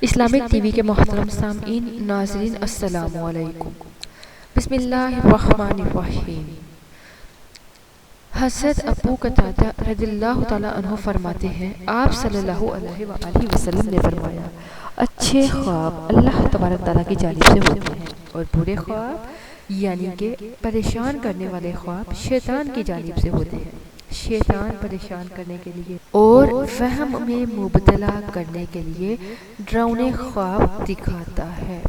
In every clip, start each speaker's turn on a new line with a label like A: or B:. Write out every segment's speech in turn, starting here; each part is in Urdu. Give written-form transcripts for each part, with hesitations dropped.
A: اسلامک ٹی وی کے محترم سامعین ناظرین السلام علیکم۔ بسم اللہ الرحمن الرحیم۔ حضرت ابو قتادہ رضی اللہ تعالیٰ عنہ فرماتے ہیں، آپ صلی اللہ علیہ وآلہ وسلم نے فرمایا، اچھے خواب اللہ تبارک تعالیٰ کی جانب سے ہوتے ہیں اور برے خواب یعنی کہ پریشان کرنے والے خواب شیطان کی جانب سے ہوتے ہیں۔ شیطان پریشان کرنے کے لیے اور وہم میں مبتلا کرنے کے لیے ڈراؤنے خواب دکھاتا ہے۔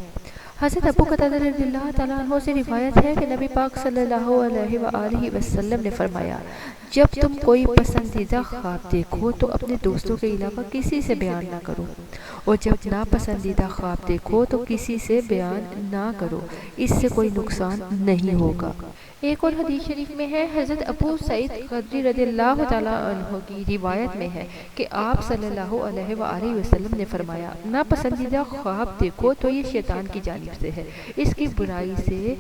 A: حضرت ابو قتادہ رضی اللہ تعالیٰ عنہ سے روایت ہے کہ نبی پاک صلی اللہ علیہ وآلہ وسلم نے فرمایا، جب تم کوئی پسندیدہ خواب دیکھو تو اپنے دوستوں کے علاوہ کسی سے بیان نہ کرو، اور جب ناپسندیدہ خواب دیکھو تو کسی سے بیان نہ کرو، اس سے کوئی نقصان نہیں ہوگا۔ ایک اور حدیث شریف میں ہے، حضرت ابو سعید خدری رضی اللہ تعالیٰ عنہ کی روایت میں ہے کہ آپ صلی اللہ علیہ وآلہ وسلم نے فرمایا، ناپسندیدہ خواب دیکھو تو یہ شیطان کی جانب سے ہے، اس کی برائی سے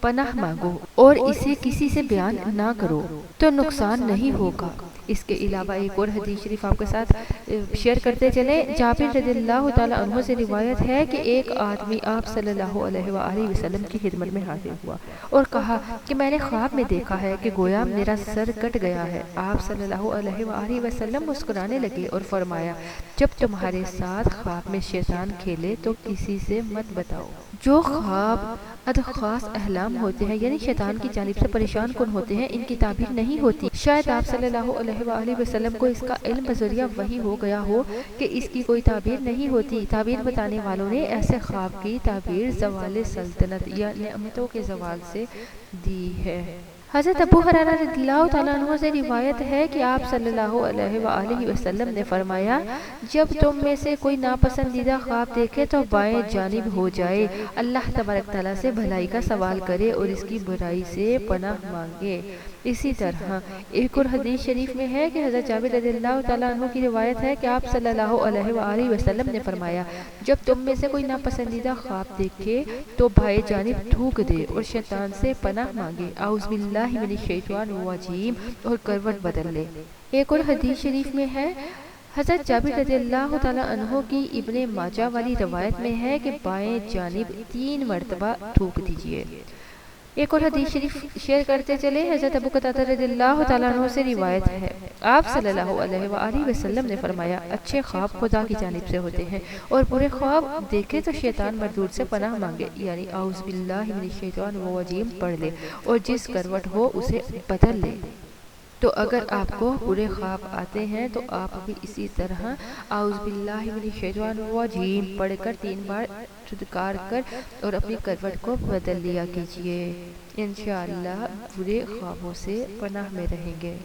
A: پناہ مانگو اور اسے کسی سے بیان نہ کرو تو نقصان نہیں ہوگا۔ اس کے علاوہ ایک اور حدیث شریف آپ کے ساتھ شیئر کرتے چلیں۔ جابر رضی اللہ تعالیٰ عنہ سے روایت ہے کہ ایک آدمی آپ صلی اللہ علیہ وآلہ وسلم کی خدمت میں حاضر ہوا اور کہا کہ میں نے خواب میں دیکھا ہے کہ گویا میرا سر کٹ گیا ہے۔ آپ صلی اللہ علیہ وآلہ وسلم مسکرانے لگے اور فرمایا، جب تمہارے ساتھ خواب میں شیطان کھیلے تو کسی سے مت بتاؤ۔ جو خواب ادخاص احلام ہوتے ہیں یعنی شیطان کی جانب سے پریشان کن ہوتے ہیں، ان کی تعبیر نہیں ہوتی۔ شاید آپ صلی اللہ علیہ وآلہ وسلم کو اس کا علم بذریعہ وحی ہو گیا ہو کہ اس کی کوئی تعبیر نہیں ہوتی۔ تعبیر بتانے والوں نے ایسے خواب کی تعبیر زوال سلطنت یا نعمتوں کے زوال سے دی ہے۔ حضرت ابو ہریرہ رضی اللہ تعالیٰ عنہ سے روایت ہے کہ آپ صلی اللہ علیہ وآلہ وسلم نے فرمایا، جب تم میں سے کوئی ناپسندیدہ خواب دیکھے تو بائیں جانب ہو جائے، اللہ تبارک تعالیٰ سے بھلائی کا سوال کرے اور اس کی برائی سے پناہ مانگے۔ اسی طرح ایک اور حدیث شریف میں ہے کہ حضرت جابر رضی اللہ تعالیٰ عنہ کی روایت ہے کہ آپ صلی اللہ علیہ وآلہ وسلم نے فرمایا، جب تم میں سے کوئی ناپسندیدہ خواب دیکھے تو بائیں جانب تھوک دے اور شیطان سے پناہ مانگے، اعوذ باللہ من الشیطان الرجیم، اور کروٹ بدل لے۔ ایک اور حدیث شریف میں ہے، حضرت جابر رضی اللہ تعالیٰ عنہ کی ابن ماجہ والی روایت میں ہے کہ بائیں جانب 3 مرتبہ تھوک دیجئے۔ ایک اور حدیث شریف شیئر کرتے چلے۔ حضرت ابو قتادہ رضی اللہ تعالیٰ عنہ سے روایت ہے، آپ صلی اللہ علیہ وآلہ وسلم نے فرمایا، اچھے خواب خدا کی جانب سے ہوتے ہیں اور برے خواب دیکھے تو شیطان مردود سے پناہ مانگے یعنی اعوذ باللہ من الشیطان الرجیم پڑھ لے اور جس کروٹ ہو اسے بدل لے۔ تو اگر آپ کو برے خواب آتے ہیں تو آپ بھی اسی طرح اعوذ باللہ من الشیطان الرجیم پڑھ کر 3 بار دھڑکار کر اور اپنی کروٹ کو بدل لیا کیجئے، انشاءاللہ برے خوابوں سے پناہ میں رہیں گے۔